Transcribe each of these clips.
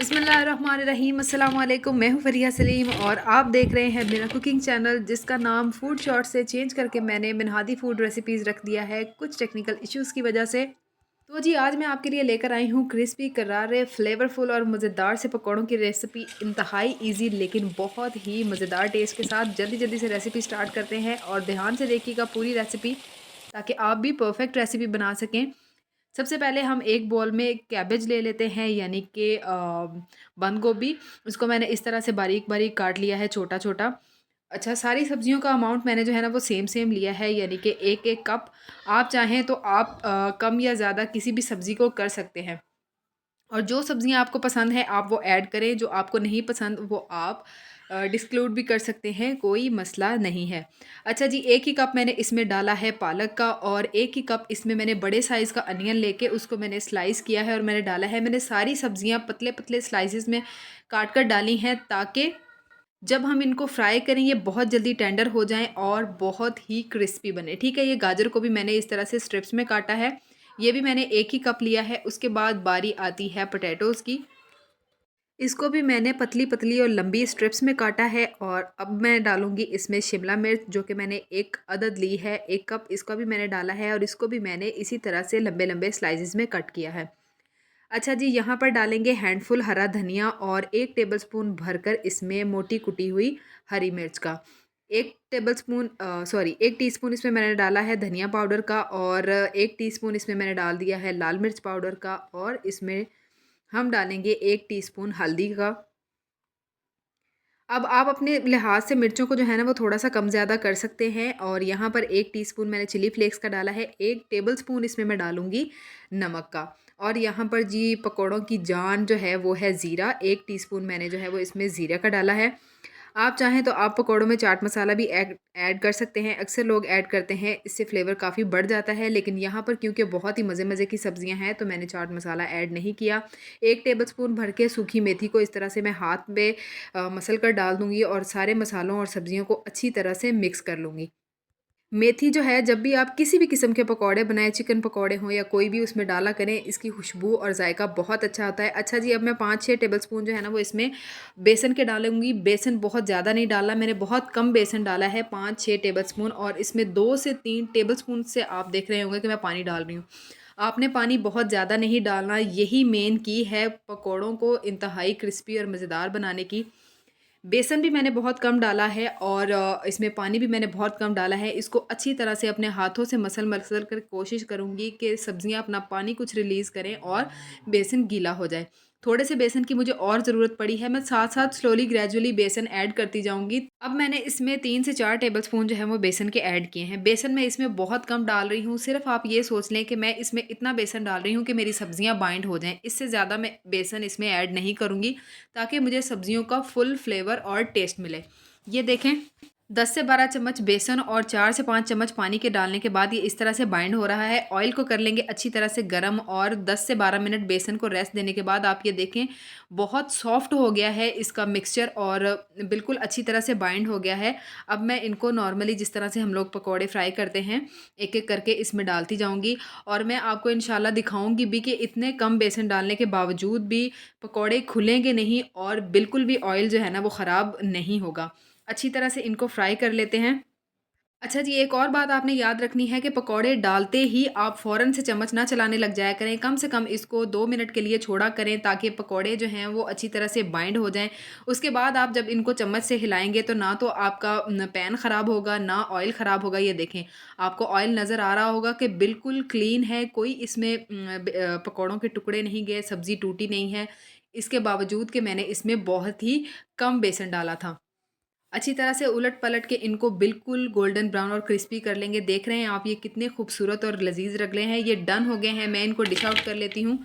बिस्मिल्लाहिर्रहमानिर्रहीम अस्सलाम वालेकुम। मैं हूँ फ़रिया सलीम और आप देख रहे हैं मेरा कुकिंग चैनल जिसका नाम फूड शॉर्ट से चेंज करके मैंने मिनहादी फूड रेसिपीज़ रख दिया है कुछ टेक्निकल इश्यूज़ की वजह से। तो जी आज मैं आपके लिए लेकर आई हूँ क्रिस्पी करारे फ्लेवरफुल और मज़ेदार से पकौड़ों की रेसिपी। इंतहाई ईजी लेकिन बहुत ही मज़ेदार टेस्ट के साथ जल्दी जल्दी से रेसिपी स्टार्ट करते हैं और ध्यान से देखिएगा पूरी रेसिपी ताकि आप भी परफेक्ट रेसिपी बना सकें। सबसे पहले हम एक बोल में कैबेज ले लेते हैं यानी कि बंद गोभी। उसको मैंने इस तरह से बारीक-बारीक काट लिया है छोटा-छोटा। अच्छा सारी सब्जियों का अमाउंट मैंने जो है ना वो सेम-सेम लिया है यानी कि 1-1 कप। आप चाहें तो आप कम या ज़्यादा किसी भी सब्ज़ी को कर सकते हैं। और जो सब्ज़ियाँ आपको पसंद है आप वो ऐड करें, जो आपको नहीं पसंद वो आप डिस्क्लूड भी कर सकते हैं, कोई मसला नहीं है। अच्छा जी, 1 ही कप मैंने इसमें डाला है पालक का और 1 ही कप इसमें मैंने बड़े साइज़ का अनियन लेके उसको मैंने स्लाइस किया है और मैंने डाला है। मैंने सारी सब्ज़ियाँ पतले-पतले स्लाइसेस में काट कर डाली हैं ताकि जब हम इनको फ्राई करें ये बहुत जल्दी टेंडर हो जाएँ और बहुत ही क्रिस्पी बने, ठीक है? ये गाजर को भी मैंने इस तरह से स्ट्रिप्स में काटा है। ये भी मैंने 1 ही कप लिया है। उसके बाद बारी आती है पोटैटोज़ की। इसको भी मैंने पतली-पतली और लंबी स्ट्रिप्स में काटा है और अब मैं डालूँगी इसमें शिमला मिर्च जो कि मैंने 1 अदद ली है, 1 कप इसका भी मैंने डाला है और इसको भी मैंने इसी तरह से लंबे-लंबे स्लाइसेस में कट किया है। अच्छा जी, यहाँ पर डालेंगे हैंडफुल हरा धनिया और 1 टेबलस्पून भरकर इसमें मोटी कुटी हुई हरी मिर्च का। 1 टीस्पून इसमें मैंने डाला है धनिया पाउडर का और 1 टीस्पून इसमें मैंने डाल दिया है लाल मिर्च पाउडर का और इसमें हम डालेंगे 1 टीस्पून हल्दी का। अब आप अपने लिहाज से मिर्चों को जो है ना वो थोड़ा-सा कम ज़्यादा कर सकते हैं और यहाँ पर 1 टीस्पून मैंने चिली फ्लेक्स का डाला है, 1 टेबलस्पून इसमें मैं डालूँगी नमक का और यहाँ पर जी पकौड़ों की जान जो है वो है ज़ीरा, 1 टीस्पून मैंने जो है वो इसमें ज़ीरा का डाला है। आप चाहें तो आप पकौड़ों में चाट मसाला भी ऐड ऐड कर सकते हैं, अक्सर लोग ऐड करते हैं, इससे फ्लेवर काफ़ी बढ़ जाता है लेकिन यहाँ पर क्योंकि बहुत ही मज़े-मज़े की सब्जियाँ हैं तो मैंने चाट मसाला ऐड नहीं किया। 1 टेबलस्पून भर के सूखी मेथी को इस तरह से मैं हाथ में मसल कर डाल दूँगी और सारे मसालों और सब्जियों को अच्छी तरह से मिक्स कर लूँगी। मेथी जो है जब भी आप किसी भी किस्म के पकौड़े बनाएँ, चिकन पकौड़े हों या कोई भी उसमें डाला करें, इसकी खुशबू और जायका बहुत अच्छा आता है। अच्छा जी, अब मैं 5-6 टेबलस्पून जो है ना वो इसमें बेसन के डालूँगी। बेसन बहुत ज़्यादा नहीं डालना, मैंने बहुत कम बेसन डाला है 5-6 टेबलस्पून और इसमें 2 से 3 टेबलस्पून से आप देख रहे होंगे कि मैं पानी डाल रही हूँ। आपने पानी बहुत ज़्यादा नहीं डालना, यही मेन की है पकौड़ों को इंतहाई क्रिस्पी और मज़ेदार बनाने की। बेसन भी मैंने बहुत कम डाला है और इसमें पानी भी मैंने बहुत कम डाला है। इसको अच्छी तरह से अपने हाथों से मसल-मसल कर कोशिश करूँगी कि सब्ज़ियाँ अपना पानी कुछ रिलीज़ करें और बेसन गीला हो जाए। थोड़े से बेसन की मुझे और ज़रूरत पड़ी है, मैं साथ-साथ स्लोली ग्रेजुअली बेसन ऐड करती जाऊँगी। अब मैंने इसमें 3 से 4 टेबलस्पून जो है वो बेसन के ऐड किए हैं। बेसन मैं इसमें बहुत कम डाल रही हूँ, सिर्फ़ आप ये सोच लें कि मैं इसमें इतना बेसन डाल रही हूँ कि मेरी सब्ज़ियाँ बाइंड हो जाएँ। इससे ज़्यादा मैं बेसन इसमें ऐड नहीं करूँगी ताकि मुझे सब्जियों का फुल फ्लेवर और टेस्ट मिले। ये देखें 10 से 12 चम्मच बेसन और 4 से 5 चम्मच पानी के डालने के बाद ये इस तरह से बाइंड हो रहा है। ऑयल को कर लेंगे अच्छी तरह से गरम और 10 से 12 मिनट बेसन को रेस्ट देने के बाद आप ये देखें बहुत सॉफ्ट हो गया है इसका मिक्सचर और बिल्कुल अच्छी तरह से बाइंड हो गया है। अब मैं इनको नॉर्मली जिस तरह से हम लोग पकौड़े फ्राई करते हैं, एक-एक करके इसमें डालती जाऊँगी और मैं आपको इंशाल्लाह दिखाऊँगी भी कि इतने कम बेसन डालने के बावजूद भी पकौड़े खुलेंगे नहीं और बिल्कुल भी ऑयल जो है ना वो ख़राब नहीं होगा। अच्छी तरह से इनको फ्राई कर लेते हैं। अच्छा जी, एक और बात आपने याद रखनी है कि पकौड़े डालते ही आप फ़ौरन से चम्मच ना चलाने लग जाया करें। कम से कम इसको 2 मिनट के लिए छोड़ा करें ताकि पकौड़े जो हैं वो अच्छी तरह से बाइंड हो जाएँ। उसके बाद आप जब इनको चम्मच से हिलाएँगे तो ना तो आपका पैन ख़राब होगा, ना ऑयल ख़राब होगा। ये देखें, आपको ऑयल नज़र आ रहा होगा कि बिल्कुल क्लीन है, कोई इसमें पकौड़ों के टुकड़े नहीं गए, सब्ज़ी टूटी नहीं है। इसके बावजूद कि मैंने इसमें बहुत ही कम बेसन डाला था। अच्छी तरह से उलट-पलट के इनको बिल्कुल गोल्डन ब्राउन और क्रिस्पी कर लेंगे। देख रहे हैं आप ये कितने खूबसूरत और लज़ीज़ लग रहे हैं। ये डन हो गए हैं, मैं इनको डिश आउट कर लेती हूँ।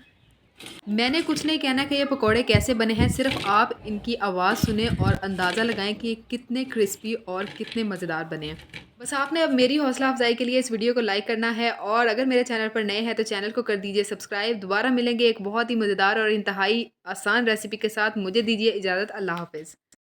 मैंने कुछ नहीं कहना कि ये पकौड़े कैसे बने हैं, सिर्फ़ आप इनकी आवाज़ सुनें और अंदाज़ा लगाएँ कि ये कितने क्रिस्पी और कितने मज़ेदार बने हैं। बस आपने अब मेरी हौसला अफ़ज़ाई के लिए इस वीडियो को लाइक करना है और अगर मेरे चैनल पर नए हैं तो चैनल को कर दीजिए सब्सक्राइब। दोबारा मिलेंगे एक बहुत ही मज़ेदार और इंतहाई आसान रेसिपी के साथ। मुझे दीजिए इजाज़त। अल्लाह हाफ़िज़।